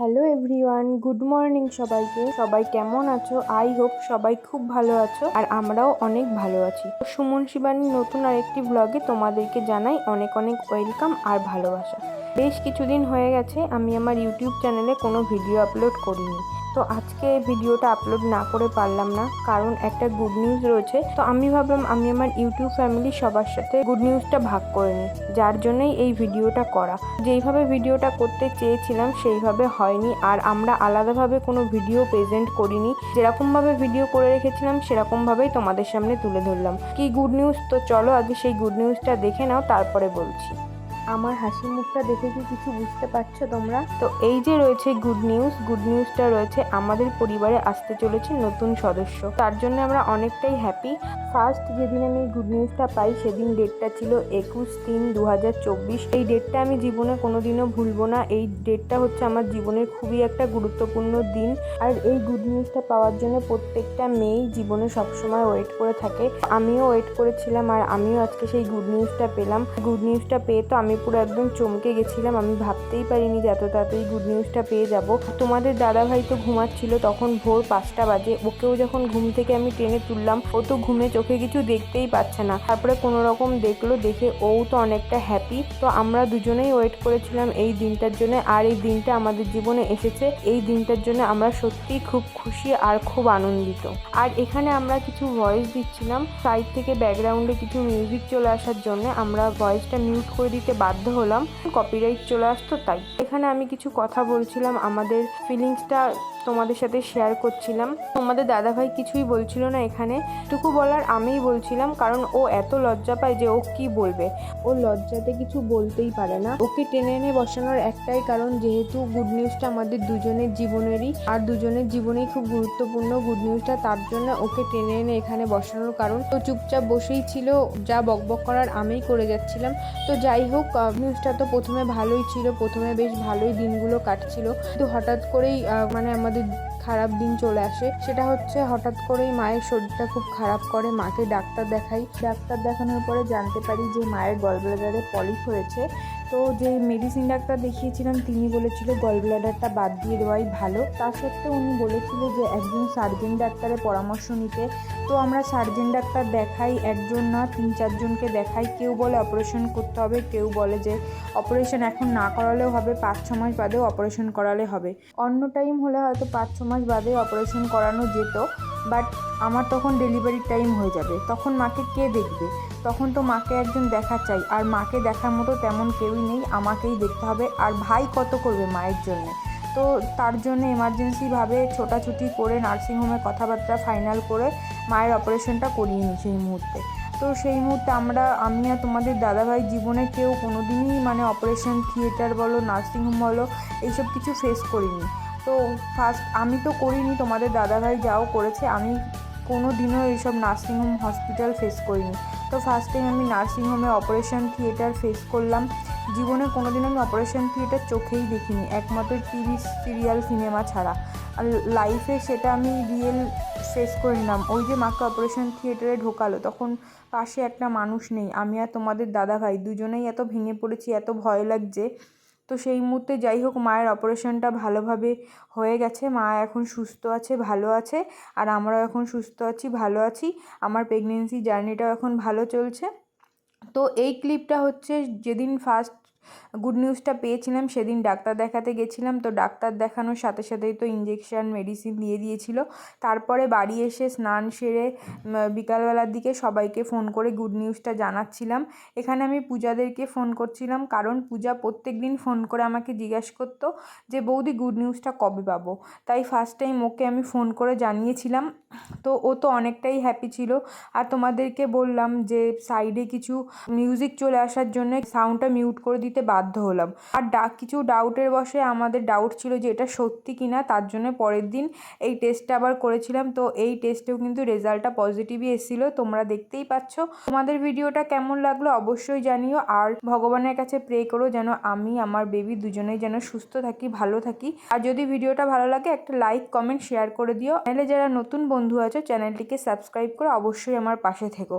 Hello everyone, good morning সবাইকে। সবাই কেমন আছো? আই হোপ সবাই খুব ভালো আছো, আর আমরাও অনেক ভালো আছি। সুমন শিবানীর নতুন আরেকটি ব্লগে তোমাদেরকে জানাই অনেক অনেক ওয়েলকাম আর ভালোবাসা। বেশ কিছুদিন হয়ে গেছে আমি আমার ইউটিউব চ্যানেলে কোনো ভিডিও আপলোড করিনি। তো আজকে ভিডিওটা আপলোড না করে পারলাম না, কারণ একটা গুড নিউজ রয়েছে। তো আমি ভাবলাম আমি আমার ইউটিউব ফ্যামিলি সবার সাথে গুড নিউজটা ভাগ করে নিই, যার জন্যই এই ভিডিওটা করা। যেইভাবে ভিডিওটা করতে চেয়েছিলাম সেইভাবে হয়নি, আর আমরা আলাদাভাবে কোনো ভিডিও প্রেজেন্ট করিনি। যেরকমভাবে ভিডিও করে রেখেছিলাম সেরকমভাবেই তোমাদের সামনে তুলে ধরলাম। কি গুড নিউজ? তো চলো আগে সেই গুড নিউজটা দেখে নাও, তারপরে বলছি। আমার হাসি মুখটা দেখে কি কিছু বুঝতে পারছো তোমরা? তো এই যে রয়েছে গুড নিউজটা রয়েছে আমাদের পরিবারে আসতে চলেছে নতুন সদস্য। তার জন্য আমরা অনেকটাই হ্যাপি। ফার্স্ট যেদিন আমি গুড নিউজটা পাই সেদিন ডেটটা ছিল 21/3/2024। এই ডেটটা আমি জীবনে কোনোদিনও ভুলবো না। এই ডেটটা হচ্ছে আমার জীবনের খুবই একটা গুরুত্বপূর্ণ দিন, আর এই গুড নিউজটা পাওয়ার জন্য প্রত্যেকটা মেয়েই জীবনে সবসময় ওয়েট করে থাকে। আমিও ওয়েট করেছিলাম, আর আমিও আজকে সেই গুড নিউজটা পেলাম। গুড নিউজটা পেয়ে তো আমি পুরো একদম চমকে গেছিলাম। আমি ভাবতেই পারিনি যে এত তাড়াতাড়ি গুড নিউজটা পেয়ে যাব। তোমাদের দাদাভাই তো ঘুমাচ্ছিল, তখন ভোর 5টা বাজে। ওকেও যখন ঘুম থেকে আমি টেনে তুললাম, ও তো ঘুমে চোখে কিছু দেখতেই পাচ্ছে না। তারপরে কোনো রকম দেখলো, দেখে ও তো অনেকটা হ্যাপি। তো আমরা দুজনেই ওয়েট করেছিলাম এই দিনটার জন্য, আর এই দিনটা আমাদের জীবনে এসেছে। এই দিনটার জন্য আমরা সত্যিই খুব খুশি আর খুব আনন্দিত। আর এখানে আমরা কিছু ভয়েস দিচ্ছিলাম, সাইড থেকে ব্যাকগ্রাউন্ডে কিছু মিউজিক চলে আসার জন্য আমরা ভয়েসটা মিউট করে দিতে বাধ্য হলাম, কপিরাইট চলে আসতো তাই। এখানে আমি কিছু কথা বলছিলাম, আমাদের ফিলিংসটা তোমাদের সাথে শেয়ার করছিলাম। তোমাদের দাদাভাই কিছুই বলছিল না, এখানে টুকু বলার আমিই বলছিলাম, কারণ ও এত লজ্জা পায় যে ও কি বলবে। ও লজ্জাতে কিছু বলতেই পারে না। ওকে টেনে এনে বসানোর একটাই কারণ, যেহেতু গুড নিউজটা আমাদের দুজনের জীবনেরই, আর দুজনের জীবনেই খুব গুরুত্বপূর্ণ গুড নিউজটা, তার জন্য ওকে টেনে এনে এখানে বসানোর কারণ। তো চুপচাপ বসেই ছিল, যা বকবক করার আমিই করে যাচ্ছিলাম। তো যাই হোক, নিউজটা তো প্রথমে ভালোই ছিল, প্রথমে বেশ ভালোই দিনগুলো কাটছিল, কিন্তু হঠাৎ করেই আমাদের খারাপ দিন চলে আসে। সেটা হচ্ছে হঠাৎ করেই মায়ের শরীরটা খুব খারাপ করে। মাকে ডাক্তার দেখাই, ডাক্তার দেখানোর পরে জানতে পারি যে মায়ের গলব্লাডারে পলিপ হয়েছে। তো যে মেডিসিন ডাক্তার দেখিয়েছিলাম তিনি বলেছিল গলব্লাডারটা বাদ দিয়ে দেওয়াই ভালো। তা সত্ত্বেও উনি বলেছিল যে একজন সার্জেন ডাক্তারের পরামর্শ নিতে। তো আমরা সার্জেন ডাক্তার দেখাই, একজন না 3-4জনকে দেখাই। কেউ বলে অপারেশন করতে হবে, কেউ বলে যে অপারেশন এখন না করালেও হবে, 5-6 মাস বাদেও অপারেশন করালে হবে। অন্য টাইম হলে হয়তো 5-6 মাস বাদে অপারেশন করানো যেত, বাট আমার তখন ডেলিভারির টাইম হয়ে যাবে। তখন মাকে কে দেখবে? তখন তো মাকে একজন দেখা চাই, আর মাকে দেখার মতো তেমন কেউই নেই, আমাকেই দেখতে হবে। আর ভাই কত করবে মায়ের জন্যে? তো তার জন্য এমার্জেন্সিভাবে ছোটাছুটি করে নার্সিংহোমে কথাবার্তা ফাইনাল করে মায়ের অপারেশনটা করিয়ে নিই সেই মুহূর্তে। তো সেই মুহূর্তে আমি আর তোমাদের দাদাভাই জীবনে কেউ কোনো দিনই অপারেশন থিয়েটার বলো, নার্সিংহোম বলো, এইসব কিছু ফেস করিনি। তো ফার্স্ট আমি তো করিনি, তোমাদের দাদাভাই যাও করেছে, আমি কোনো দিনও এইসব নার্সিংহোম হসপিটাল ফেস করিনি। তো ফার্স্ট টাইম আমি নার্সিংহোমে অপারেশন থিয়েটার ফেস করলাম। জীবনে কোনো দিন আমি অপারেশন থিয়েটার চোখেই দেখিনি, একমাত্র টিভি সিরিয়াল সিনেমা ছাড়া। আর লাইফে সেটা আমি রিয়েল ফেস করে নিলাম। ওই যে মাকে অপারেশন থিয়েটারে ঢোকালো, তখন পাশে একটা মানুষ নেই। আমি আর তোমাদের দাদাভাই দুজনেই এত ভেঙে পড়েছি, এত ভয় লাগছে। তো সেই মুহূর্তে যাই হোক, মায়ের অপারেশনটা ভালোভাবে হয়ে গেছে। মা এখন সুস্থ আছে, ভালো আছে, আর আমরাও এখন সুস্থ আছি, ভালো আছি। আমার প্রেগনেন্সি জার্নিটাও এখন ভালো চলছে। তো এই ক্লিপটা হচ্ছে যেদিন ফার্স্ট গুড নিউজটা পেয়েছিলাম সেদিন ডাক্তার দেখাতে গেছিলাম। তো ডাক্তার দেখানোর সাথে সাথেই তো ইঞ্জেকশান মেডিসিন দিয়ে দিয়েছিল। তারপরে বাড়ি এসে স্নান সেরে বিকালবেলার দিকে সবাইকে ফোন করে গুড নিউজটা জানাচ্ছিলাম। এখানে আমি পূজাদেরকে ফোন করছিলাম, কারণ পূজা প্রত্যেক দিন ফোন করে আমাকে জিজ্ঞাসা করতো যে বৌদি গুড নিউজটা কবে পাবো। তাই ফার্স্ট টাইম ওকে আমি ফোন করে জানিয়েছিলাম। তো ও তো অনেকটাই হ্যাপি ছিল। আর তোমাদেরকে বললাম যে সাইডে কিছু মিউজিক চলে আসার জন্য সাউন্ডটা মিউট করে দিতে বাধ্য হলাম। আর কিছু ডাউটের বশে আমাদের ডাউট ছিল যে এটা সত্যি কিনা, তার জন্য পরের দিন এই টেস্টটা আবার করেছিলাম। তো এই টেস্টেও কিন্তু রেজাল্টটা পজিটিভই এসেছিলো, তোমরা দেখতেই পাচ্ছ। তোমাদের ভিডিওটা কেমন লাগলো অবশ্যই জানিও, আর ভগবানের কাছে প্রে করো যেন আমি আমার বেবি দুজনেই যেন সুস্থ থাকি, ভালো থাকি। আর যদি ভিডিওটা ভালো লাগে একটা লাইক কমেন্ট শেয়ার করে দিও। চ্যানেলে যারা নতুন বন্ধু আছে চ্যানেলটিকে সাবস্ক্রাইব করে অবশ্যই আমার পাশে থেকো।